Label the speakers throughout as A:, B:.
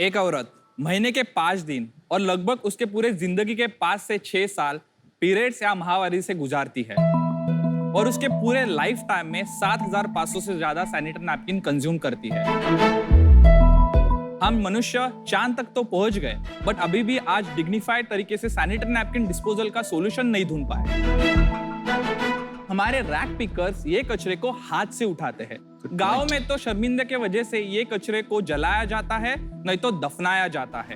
A: एक औरत महीने के 5 दिन और लगभग उसके पूरे जिंदगी के 5 से 6 साल पीरियड्स या माहवारी से गुजारती है और उसके पूरे लाइफ टाइम में 7,500 से ज्यादा सैनिटरी नैपकिन कंज्यूम करती है। हम मनुष्य चांद तक तो पहुंच गए, बट अभी भी आज डिग्निफाइड तरीके से सैनिटरी नैपकिन डिस्पोजल का सॉल्यूशन नहीं ढूंढ पाए। हमारे रैक पिकर्स ये कचरे को हाथ से उठाते हैं। गांव में तो शर्मिंदे के वजह से ये कचरे को जलाया जाता है, नहीं तो दफनाया जाता है।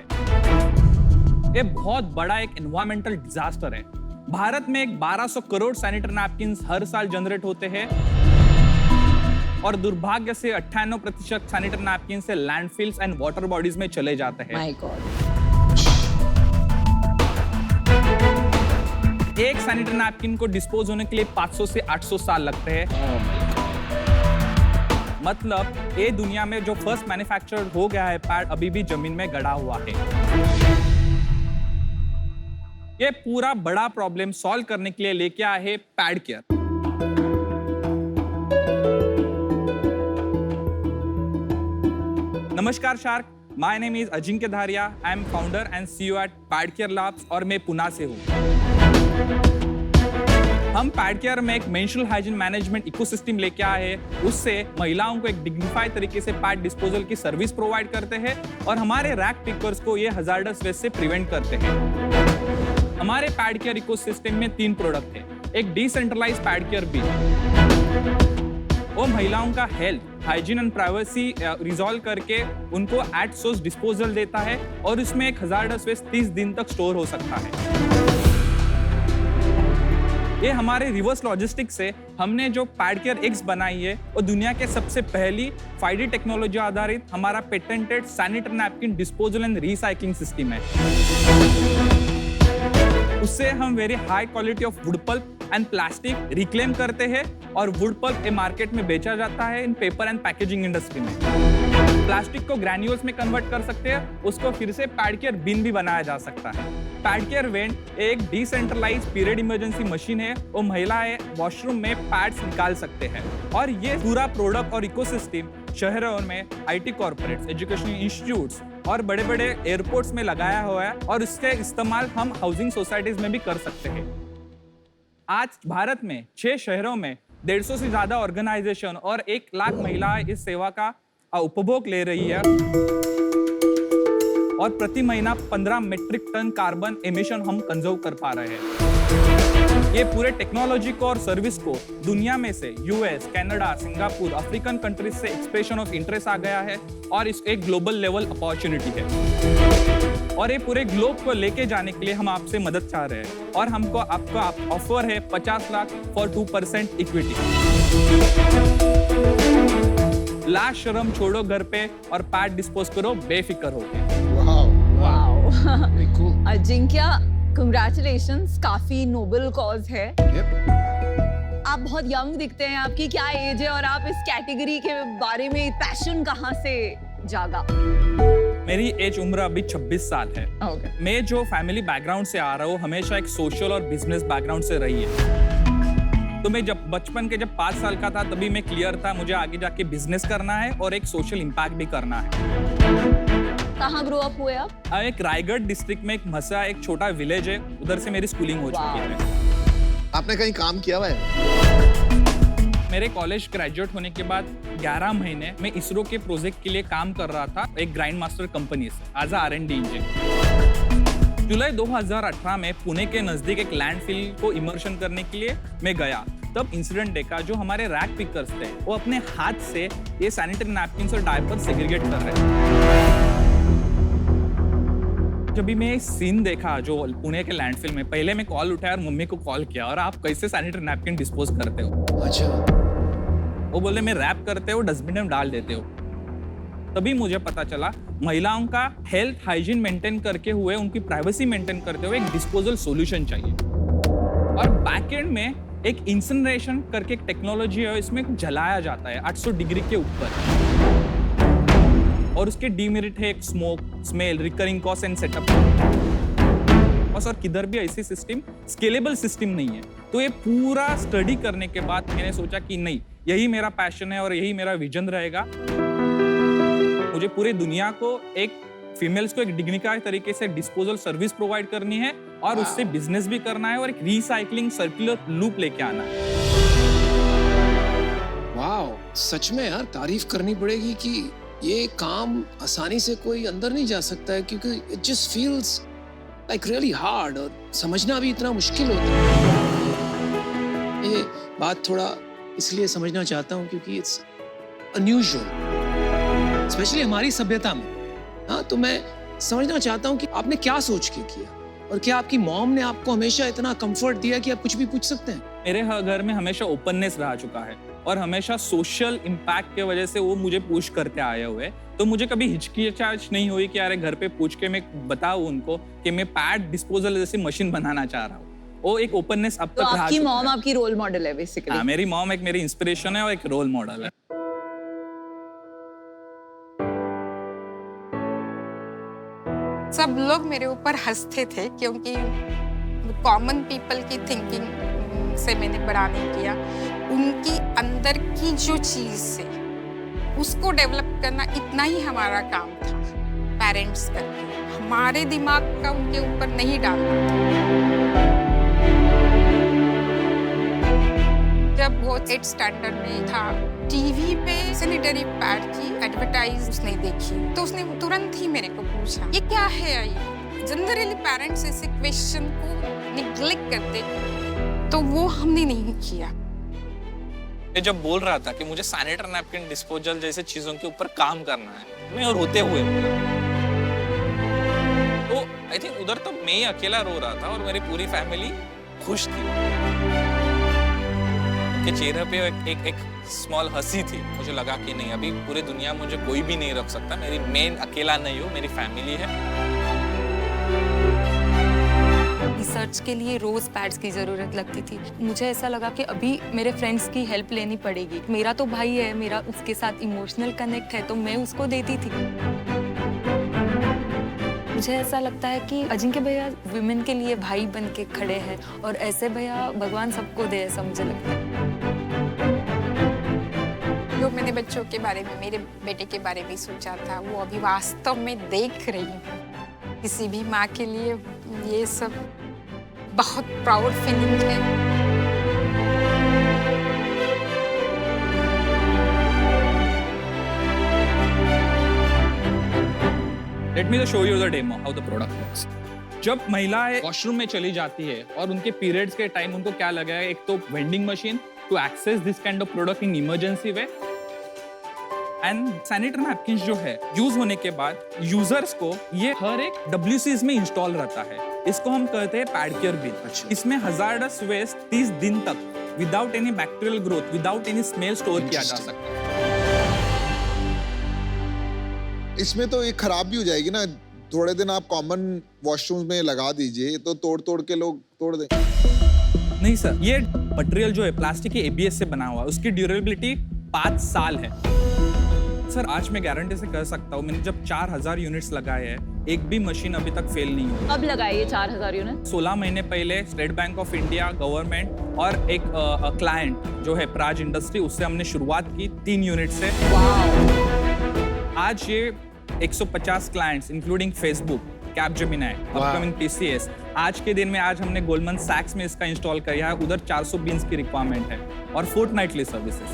A: ये बहुत बड़ा एक एनवायरमेंटल डिजास्टर है। भारत में एक 1200 करोड़ सैनिटरी नैपकिन हर साल जनरेट होते हैं और दुर्भाग्य से 98% सैनिटरी नैपकिन से लैंडफिल्स एंड वाटर बॉडीज में चले जाते हैं।
B: My God.
A: एक सैनिटरी नैपकिन को डिस्पोज होने के लिए 500 से 800 साल लगते हैं। मतलब ये दुनिया में जो फर्स्ट मैन्युफैक्चर हो गया है पैड अभी भी जमीन में गड़ा हुआ है। ये पूरा बड़ा प्रॉब्लम सॉल्व करने के लिए लेके आए हैं पैड केयर। नमस्कार shark, my name is Ajinkya Dhariya. I am founder and CEO at pad care labs और मैं पुणे से हूँ। हम पैड केयर में एक मेंस्ट्रुअल हाइजीन मैनेजमेंट इकोसिस्टम लेके आए हैं। उससे महिलाओं को एक डिग्निफाइड तरीके से पैड डिस्पोजल की सर्विस प्रोवाइड करते हैं और हमारे रैक पिकर्स को ये हजार्डस वेस्ट से प्रिवेंट करते हैं। हमारे पैड केयर इकोसिस्टम में 3 प्रोडक्ट हैं। एक डिसेंट्रलाइज्ड पैड केयर बिन, वो महिलाओं का health, hygiene and privacy resolve करके उनको एट सोर्स डिस्पोजल देता है और इसमें एक हजार्डस वेस्ट 30 दिन तक स्टोर हो सकता है। ये हमारे रिवर्स लॉजिस्टिक्स से हमने जो पैड केयर एक्स बनाई है वो दुनिया के सबसे पहली 5D टेक्नोलॉजी आधारित हमारा patented sanitary napkin disposal and recycling system है। उससे हम very high quality of wood pulp and plastic reclaim करते हैं और वुड पल्प ये मार्केट में बेचा जाता है इन पेपर एंड पैकेजिंग इंडस्ट्री में। प्लास्टिक को ग्रैन्यूल्स में कन्वर्ट कर सकते हैं, उसको फिर से पैड केयर बिन भी बनाया जा सकता है। पैड केयर वेंट एक डिसेंट्रलाइज पीरियड इमरजेंसी मशीन है। वो महिलाएं वॉशरूम में पैड्स निकाल सकते हैं और ये पूरा प्रोडक्ट और इकोसिस्टम शहरों में आईटी कॉर्पोरेट्स, एजुकेशनल इंस्टीट्यूट्स और बड़े बड़े एयरपोर्ट्स में लगाया हुआ है और इसके इस्तेमाल हम हाउसिंग सोसाइटीज में भी कर सकते हैं। आज भारत में 6 शहरों में 150 से ज्यादा ऑर्गेनाइजेशन और 1 लाख महिलाएं इस सेवा का उपभोग ले रही है और प्रति महीना 15 मीट्रिक टन कार्बन एमिशन हम कंजर्व कर पा रहे हैं। ये पूरे टेक्नोलॉजी को और सर्विस को दुनिया में से US, Canada, Singapore, African countries से एक्सप्रेशन ऑफ इंटरेस्ट आ गया है और इस एक ग्लोबल लेवल अपॉर्चुनिटी है और ये पूरे ग्लोब को लेके जाने के लिए हम आपसे मदद चाह रहे हैं और हमको आपका ऑफर है 50 लाख फॉर 2% इक्विटी। लास्ट शर्म छोड़ो घर पे और पैड डिस्पोज करो बेफिक्र होके।
B: वाओ। अजिंक्य, कंग्रेचुलेशंस, काफी नोबल कॉज है। आप बहुत यंग दिखते हैं, आपकी क्या एज है और आप इस कैटेगरी के बारे में पैशन कहाँ से जागा?
A: मेरी एज उम्र अभी 26 साल है। मैं जो फैमिली बैकग्राउंड से आ रहा हूँ हमेशा एक सोशल और बिजनेस बैकग्राउंड से रही है। तो मैं जब बचपन के 5 साल का था तभी मैं क्लियर था मुझे आगे जाके बिजनेस करना है और एक सोशल इम्पैक्ट भी करना है।
B: कहाँ ग्रो अप हुए आप?
A: एक रायगढ़ डिस्ट्रिक्ट में एक मसा एक छोटा विलेज है, उधर से मेरी स्कूलिंग हो चुकी है।
C: आपने कहीं काम किया हुआ है?
A: मेरे कॉलेज ग्रेजुएट होने के बाद 11 महीने मैं इसरो के प्रोजेक्ट के लिए काम कर रहा था एक ग्राइंड मास्टर कंपनी से एज R&D इंजीनियर। जुलाई 2018 में पुणे के नजदीक एक लैंडफिल को इमर्शन करने के लिए मैं गया। तब इंसिडेंट देखा, जो हमारे रैक पिकर्स थे वो अपने हाथ से ये सैनिटरी नैपकिन्स और डायपर सेग्रीगेट कर रहे थे। जब भी मैं सीन देखा जो पुणे के लैंडफिल में, पहले मैं कॉल उठाया और मम्मी को कॉल किया और आप कैसे सैनिटरी नैपकिन डिस्पोज करते हो?
C: अच्छा।
A: वो बोले मैं रैप करते हो, डस्टबिन में डाल देते हो। तभी मुझे पता चला महिलाओं का हेल्थ हाइजीन मेंटेन करके हुए, उनकी प्राइवेसी मेंटेन करते हुए एक डिस्पोजल सॉल्यूशन चाहिए। और बैक एंड में एक इंसिनरेशन करके एक टेक्नोलॉजी है, इसमें जलाया जाता है 800 डिग्री के ऊपर और उसके डीमेरिट है एक smoke, smell, recurring cost and setup. और किधर भी ऐसी सिस्टम स्केलेबल सिस्टम नहीं है। तो ये पूरा स्टडी करने के बाद मैंने सोचा कि नहीं, यही मेरा पैशन है और यही मेरा विजन रहेगा। मुझे पूरी दुनिया को एक फीमेल्स को एक डिग्निफाइड तरीके से डिस्पोजल सर्विस प्रोवाइड करनी है और उससे बिजनेस भी करना है और एक रिसाइकलिंग सर्कुलर लूप लेके आना है।
D: वाओ, सच में यार तारीफ करनी पड़ेगी कि ये काम आसानी से कोई अंदर नहीं जा सकता है, क्योंकि it just feels like really hard और समझना भी इतना मुश्किल होता है। ये बात थोड़ा इसलिए समझना चाहता हूँ क्योंकि इट्स अनयूजुअल, स्पेशली हमारी सभ्यता में। हाँ, तो मैं समझना चाहता हूँ कि आपने क्या सोच के किया और क्या आपकी मॉम ने आपको हमेशा इतना कंफर्ट दिया कि आप कुछ भी पूछ सकते हैं?
A: मेरे घर में हमेशा ओपननेस रह चुका है और हमेशा सोशल इम्पैक्ट के वजह से वो मुझे पुश करते आए हुए, तो मुझे कभी हिचकिचाहट नहीं हुई कि यार घर पे पूछ के मैं बताऊं उनको कि मैं पैड डिस्पोजल जैसी मशीन बनाना चाह रहा हूँ। वो एक ओपननेस अब
B: तो
A: तक रहा
B: आपकी
A: चुका
B: मॉम
A: है।
B: आपकी रोल मॉडल है बेसिकली।
A: हाँ, मेरी मॉम एक मेरी इंस्पिरेशन है और एक रोल मॉडल है।
E: सब लोग मेरे ऊपर हंसते थे क्योंकि कॉमन पीपल की थिंकिंग से मैंने बड़ा नहीं किया। उनकी अंदर की जो चीज है उसको डेवलप करना इतना ही हमारा काम था, पेरेंट्स करके। हमारे दिमाग का उनके ऊपर नहीं डालना था। जब वो 8th स्टैंडर्ड में था, टीवी पे सैनिटरी पैड की एडवर्टाइज उसने देखी, तो उसने तुरंत ही मेरे को पूछा ये क्या है। ये जनरली पेरेंट्स ऐसे क्वेश्चन को निग्लेक्ट करते, तो वो हमने नहीं किया।
A: ये जब बोल रहा था कि मुझे सैनिटरी नैपकिन डिस्पोजल जैसे चीजों के ऊपर काम करना है, मैं और होते हुए तो आई थिंक उधर तो मैं ही अकेला रो रहा था और मेरी पूरी फैमिली खुश थी। के चेहरे पे एक स्मॉल हंसी थी। मुझे लगा कि नहीं, अभी पूरी दुनिया मुझे कोई भी नहीं रख सकता, मैं अकेला नहीं हूँ, मेरी फैमिली है।
F: रिसर्च के लिए रोज पैड्स की जरूरत लगती थी। मुझे ऐसा लगा कि अभी मेरे फ्रेंड्स की हेल्प लेनी पड़ेगी। मेरा तो भाई है, मेरा उसके साथ इमोशनल कनेक्ट है, तो मैं उसको देती थी। मुझे ऐसा लगता है कि अजिंक्य भैया विमेन के लिए भाई बन के खड़े हैं और ऐसे भैया भगवान सबको दे, ऐसा मुझे लगता है।
E: जो मैंने बच्चों के बारे में, मेरे बेटे के बारे में सोचा था, वो अभी वास्तव में देख रही हूँ। किसी भी माँ के लिए ये सब बहुत प्राउड फीलिंग है।
A: Let me just show you the demo how the product works. जब महिलाएं वॉशरूम में चली जाती है और उनके पीरियड्स के टाइम उनको क्या लगा है, एक तो vending machine to access this kind of product in emergency way, and sanitary napkin जो है यूज होने के बाद यूजर्स को ये हर एक WCs में इंस्टॉल रहता है। इसको हम कहते हैं पैड केयर बिन। इसमें हजार्डस वेस्ट 30 दिन तक without any bacterial growth, without any smell store किया जा सकता है।
C: इसमें तो ये खराब भी हो जाएगी ना, थोड़े दिन आप कॉमन वॉशरूम में लगा दीजिए तो तोड़ के लोग तोड़ दें।
A: नहीं सर, ये मटेरियल जो है प्लास्टिक की ABS से बना हुआ है, उसकी ड्यूरेबिलिटी 5 साल है। सर आज मैं गारंटी से कह सकता हूँ, मैंने जब 4000 यूनिट्स लगाए हैं, एक भी मशीन अभी तक फेल नहीं हुई।
B: अब लगाइए 4000 यूनिट।
A: 16 महीने पहले state bank of India, government और एक क्लाइंट जो है प्राज इंडस्ट्री, उससे हमने शुरुआत की 3 यूनिट से। आज ये 150 clients including Facebook, Capgemini, upcoming TCS, आज के दिन में आज हमने गोल्डमैन सैक्स में इसका इंस्टॉल किया है। उधर 400 बीन्स की रिक्वायरमेंट है और फोर्टनाइटली सर्विसेज।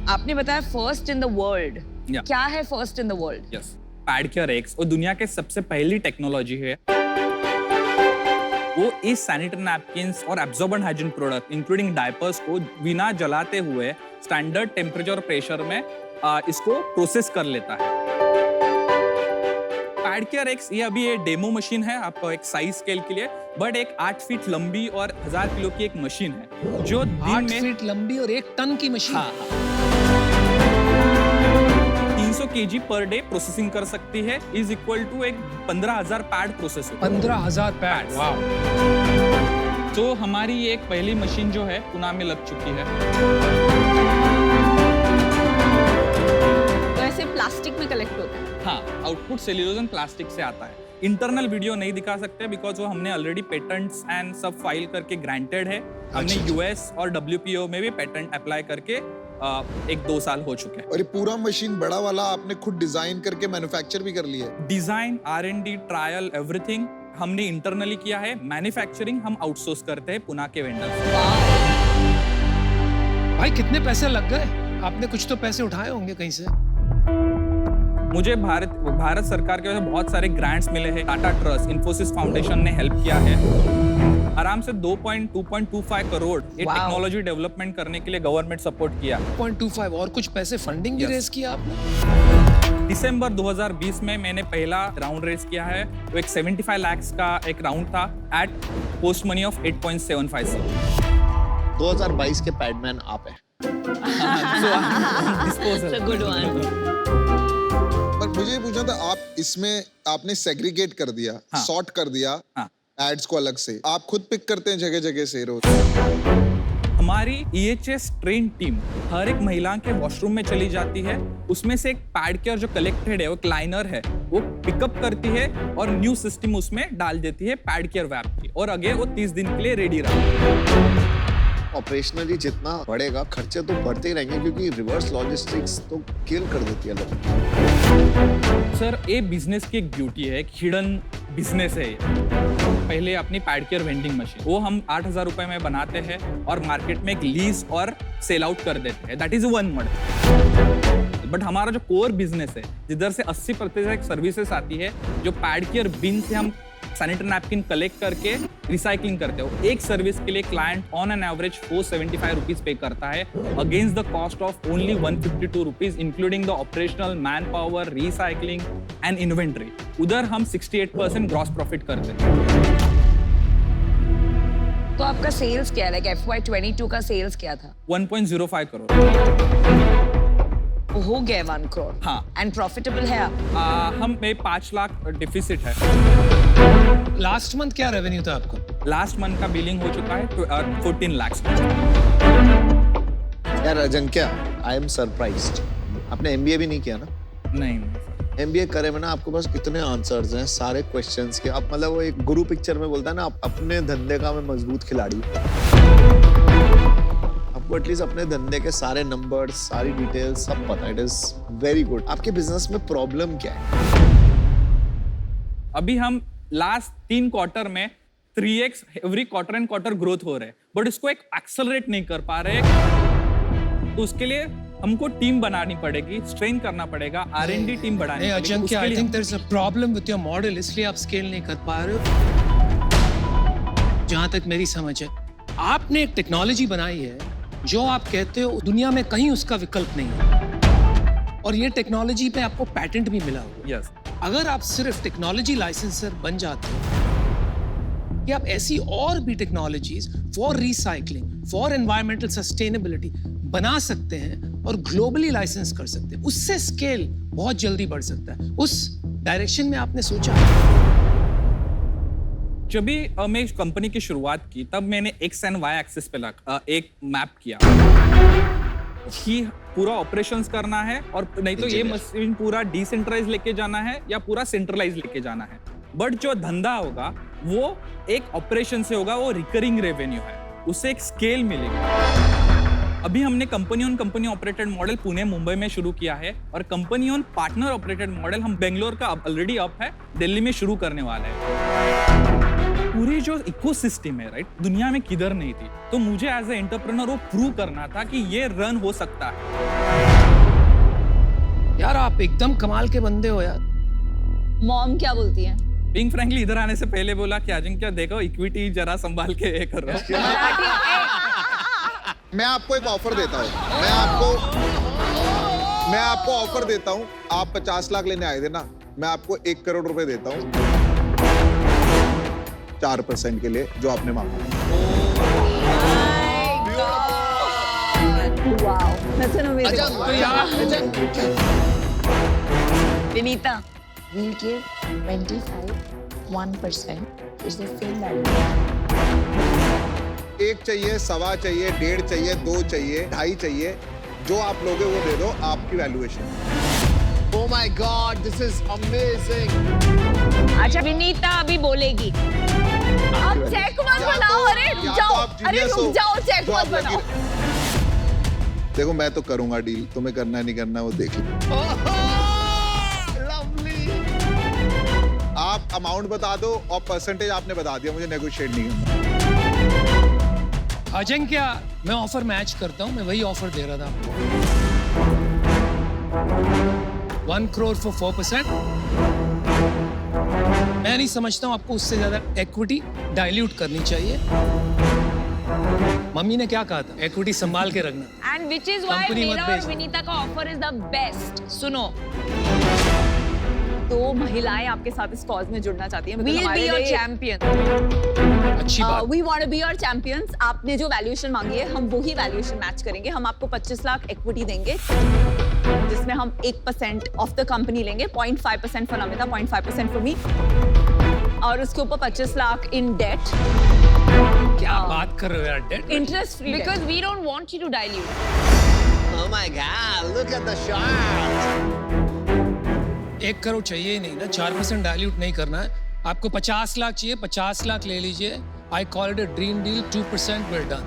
B: आपने बताया first in the world.
A: Yeah.
B: क्या है first in the world?
A: Yes, pad square x और दुनिया के सबसे पहली टेक्नोलॉजी है। वो इस सैनिटरी नैपकिन्स और absorbent hygiene product including diapers को बिना जलाते हुए स्टैंडर्ड टेम्परेचर और प्रेशर में इसको प्रोसेस कर लेता है। पैड केयर एक्स ये अभी ये डेमो मशीन है आपका एक साइज स्केल के लिए, बट एक 8 फीट लंबी और 1000 किलो की एक मशीन है जो दिन
D: 8
A: में
D: फीट लंबी और 1 टन की मशीन।
A: हाँ, 300 kg पर डे प्रोसेसिंग कर सकती है, इज इक्वल टू एक 15,000 पैड प्रोसेस।
D: 15,000 पैड। वाव।
A: तो हमारी ये एक पहली मशीन जो है पुणे में लग चुकी है।
B: तो ऐसे प्लास्टिक में कलेक्ट होता है?
A: हाँ, आउटपुट सेल्यूलोज एंड प्लास्टिक से आता है। इंटरनल वीडियो नहीं दिखा सकते बिकॉज वो हमने ऑलरेडी पेटेंट्स एंड सब फाइल करके ग्रांटेड है। हमने US और WPO में भी पेटेंट अप्लाई करके एक 2 साल हो चुके हैं।
C: और ये पूरा मशीन बड़ा वाला आपने खुद डिजाइन करके मैन्युफैक्चर भी कर लिया है?
A: डिजाइन, R&D, ट्रायल, एवरीथिंग हमने इंटरनली किया है। मैन्युफैक्चरिंग हम आउटसोर्स करते हैं पुणे के वेंडर से।
D: भाई कितने पैसे लग गए? आपने कुछ तो पैसे उठाए होंगे कहीं से।
A: मुझे भारत सरकार के वजह से बहुत सारे ग्रांट्स मिले हैं। टाटा ट्रस्ट, इन्फोसिस फाउंडेशन ने हेल्प किया है। आराम से 2.25 करोड़ ये टेक्नोलॉजी डेवलपमेंट करने के लिए गवर्नमेंट सपोर्ट किया।
D: 2.25 और कुछ पैसे फंडिंग भी रेज किया आपने?
A: दिसंबर 2020 में मैंने पहला राउंड रेज किया है। वो एक 75 लाख का एक राउंड था एट पोस्ट मनी ऑफ 8.75।
G: 2022 के पैडमैन आप हैं।
B: Good one.
C: पर मुझे ये पूछना था, आप इसमें आपने सेग्रीगेट कर दिया,
A: हाँ।
C: सॉर्ट कर दिया एड्स को अलग से। आप खुद पिक करते हैं जगह जगह से रोज?
A: हमारी EHS ट्रेन टीम हर एक महिला के वॉशरूम में चली जाती है। उसमें से एक पैड केयर जो कलेक्टेड है, वो क्लाइनर है, वो पिकअप करती है और न्यू सिस्टम उसमें डाल देती है पैड केयर वैप की, और आगे वो 30 दिन के लिए रेडी रहा।
G: ऑपरेशनली जितना बढ़ेगा खर्चे तो बढ़ते ही रहेंगे, क्योंकि रिवर्स लॉजिस्टिक्स तो किल कर देती है लोग।
A: सर, ये बिजनेस की एक ब्यूटी है, एक हिडन बिजनेस है ये। पहले अपनी पैड केयर वेंडिंग मशीन वो हम 8,000 रुपए में बनाते हैं और मार्केट में एक लीज और सेल आउट कर देते हैं। That is 1 month. बट हमारा जो कोर बिजनेस है, जिधर से 80% सर्विसेज आती है, जो पैड केयर बिन से हम सैनिटरी नैपकिन कलेक्ट करके रिसाइकलिंग करते हो, एक सर्विस के लिए client on an average 475 rupees पे करता है against the cost of only 152 rupees, including the operational, man power, recycling and inventory. उधर हम 68% ग्रॉस प्रॉफिट करते हैं।
B: तो आपका सेल्स क्या है? FY22 का सेल्स क्या था?
A: 1.05 करोड़
B: हो गया 1 करोड़।
A: हाँ।
B: एंड प्रॉफिटेबल है आप?
A: हम में 5 लाख डिफिसिट है।
D: लास्ट मंथ क्या रेवेन्यू था आपका?
A: लास्ट मंथ का बिलिंग हो चुका है 14 लाख।
G: यार अजंक्या, आई एम सरप्राइज्ड। आपने MBA भी नहीं किया ना?
A: नहीं।
G: MBA करे में ना आपके पास इतने आंसर्स हैं सारे क्वेश्चंस के। आप मतलब वो एक गुरु पिक्चर में बोलता है ना, आप अपने धंधे का मैं मजबूत खिलाड़ी। आपको एटलीस्ट अपने धंधे के सारे नंबर्स, सारी डिटेल्स सब पता है। It is very good. आपके बिजनेस में प्रॉब्लम क्या है?
A: अभी हम लास्ट 3 क्वार्टर में 3x every quarter and quarter growth हो रहे हैं, बट इसको एक एक्सेलरेट नहीं कर पा रहे। तो उसके लिए हमको टीम बनानी पड़ेगी, स्ट्रेन करना पड़ेगा, R&D टीम बढ़ानी पड़ेगी।
D: Ajinkya, I think there is a problem with your model, इसलिए आप स्केल नहीं कर पा रहे हो। जहां तक मेरी समझ है, आपने एक टेक्नोलॉजी बनाई है जो आप कहते हो दुनिया में कहीं उसका विकल्प नहीं है, और ये टेक्नोलॉजी पे आपको पैटेंट भी मिला हुआ।
A: यस।
D: अगर आप सिर्फ टेक्नोलॉजी लाइसेंसर बन जाते हो कि आप ऐसी और भी technologies for recycling, for environmental sustainability बना सकते हैं और ग्लोबली लाइसेंस कर सकते हैं, उससे स्केल बहुत जल्दी बढ़ सकता है। उस डायरेक्शन में आपने सोचा?
A: जब भी मैं इस कंपनी की शुरुआत की, तब मैंने X and Y एक्सिस पे एक मैप किया कि पूरा ऑपरेशंस करना है, और नहीं तो ये मशीन पूरा डिसेंट्रलाइज लेके जाना है या पूरा सेंट्रलाइज लेके जाना है। बट जो धंधा होगा वो एक ऑपरेशन से होगा, वो रिकरिंग रेवेन्यू है, उससे एक स्केल मिलेगी। अभी हमने company on company operated model Pune, Mumbai में शुरू किया है, और company on partner operated model हम बेंगलोर का ऑलरेडी अप है, दिल्ली में शुरू करने वाले हैं। पूरी जो इकोसिस्टम है, राइट, दुनिया में किधर नहीं थी। तो मुझे एज ए एंटरप्रेन्योर वो प्रूव करना था कि ये रन हो सकता है।
D: यार आप एकदम कमाल के बंदे हो यार।
B: मॉम क्या बोलती है?
A: बीइंग फ्रैंकली इधर आने से पहले बोला कि अजिंक्य देखो, इक्विटी जरा संभाल के ये करो।
C: मैं आपको एक ऑफर देता हूँ। मैं आपको ऑफर देता हूँ। आप 50 लाख लेने आए थे ना, मैं आपको 1 करोड़ रुपए देता हूँ 4% के लिए, जो आपने मांगा।
B: Wow, that's an amazing. Vinita,
H: we'll give 1% is the same value.
C: 1 चाहिए, 1.25 चाहिए, 1.5 चाहिए, 2 चाहिए, 2.5 चाहिए, जो आप लोगे वो दे दो, आपकी valuation.
G: Oh my God, this is amazing.
B: अच्छा विनीता अभी बोलेगी। आप चेक मत बनाओ, अरे जाओ, अरे रुक जाओ, चेक मत बनाओ।
C: देखो मैं तो करूंगा डील, तुम्हें करना नहीं करना वो देख लो। आप अमाउंट बता दो और परसेंटेज आपने बता दिया, मुझे नेगोशिएट नहीं करना।
D: अजिंक्य, मैं ऑफर मैच करता हूँ, मैं वही ऑफर दे रहा था आपको। 1 crore for 4%। मैं नहीं समझता हूँ आपको उससे ज्यादा इक्विटी डाइल्यूट करनी चाहिए। मम्मी ने क्या कहा था, इक्विटी संभाल के रखना।
B: And which is why
D: Company मत
B: मेरा और
D: बेच।
B: विनीता का ऑफर इज द बेस्ट। सुनो, तो महिलाएं आपके साथ इस कॉज में जुड़ना चाहती हैं। We'll be your champion.
D: अच्छी बात।
B: We want to be your champions. आपने जो वैल्यूएशन मांगी है, हम वही वैल्यूएशन मैच करेंगे। हम आपको 25 लाख इक्विटी देंगे, जिसमें हम 1% ऑफ द कंपनी लेंगे, 0.5% फॉर नमिता, 0.5% फॉर मी, और उसके ऊपर 25 लाख इन डेट।
D: क्या बात कर रहे हो यार, date?
B: Interest free, because we don't want you to dilute.
G: Oh my God, look at the shot.
D: 1 crore चाहिए ही नहीं ना, 4% डाइल्यूट नहीं करना है आपको। 50 लाख चाहिए, 50 लाख ले लीजिए। I call it a dream deal, 2% well done.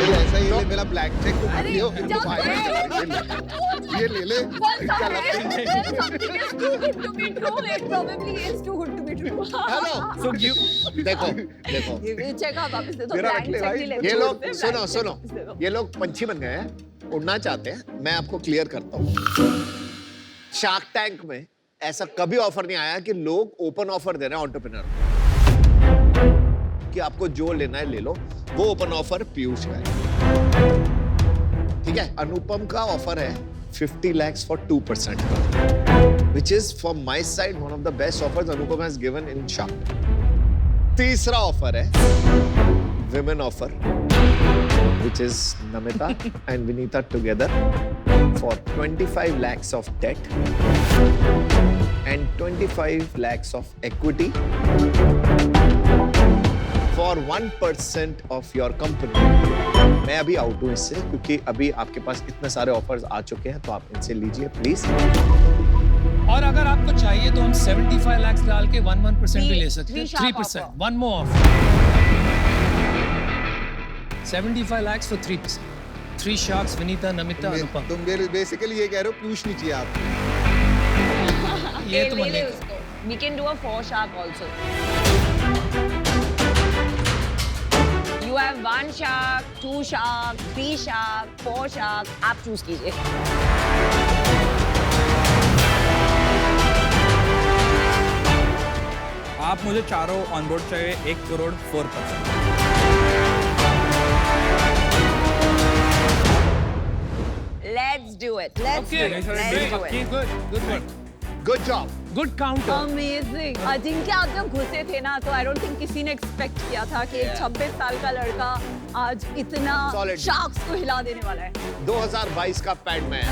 C: ऐसा ही ले, मेरा ब्लैक चेक को कर लियो, फिर तो फाइनल ये ले ले।
G: हेलो,
A: So you
G: देखो देखो,
C: मेरा रख ले भाई।
G: ये लोग सुनो सुनो, ये लोग पंछी बन गए हैं, उड़ना चाहते हैं। मैं आपको क्लियर करता हूँ, शार्क टैंक में ऐसा कभी ऑफर नहीं आया कि लोग ओपन ऑफर दे रहे हैं एंटरप्रेन्योर कि आपको जो लेना है ले लो। वो ओपन ऑफर पीयूष का है, ठीक है। अनुपम का ऑफर है 50 lakhs for 2%, which is from my side one of the best offers Anupam has given in Shark Tank. तीसरा ऑफर है women offer, which is Namita and Vinita together for 25 lakhs of debt and 25 lakhs of equity for 1% of your company. मैं अभी out हूँ इससे, क्योंकि अभी आपके पास इतने सारे ऑफर्स आ चुके हैं, तो आप इनसे लीजिए प्लीज।
D: और अगर आपको चाहिए तो हम 75 लाख डाल के 1% भी ले सकते हैं। 3%, one more offer. 75 lakhs for 3%. 3 sharks, Vinita, Namita, Anupam.
C: तुम बेसिकली ये कह रहे हो पीयूष नहीं चाहिए आपको।
D: ये तो बनेगा।
B: We can do a 4 shark also. You have 1 shark, 2 shark, 3 shark, 4 shark. आप चूज कीजिए।
A: आप मुझे चारों ऑन बोर्ड चाहिए, 1 crore 4%।
B: Let's do it. Let's
D: Okay,
B: do it.
D: great.
B: Let's do it.
D: Good work.
G: Good job.
D: Good counter.
B: Amazing. Ajinkya, आप जब घुसे थे ना, तो I don't think किसी ने एक्सपेक्ट किया था कि एक 26 साल का लड़का आज इतना
G: Solid.
B: शार्क्स को हिला देने वाला है।
G: 2022 का पैडमैन।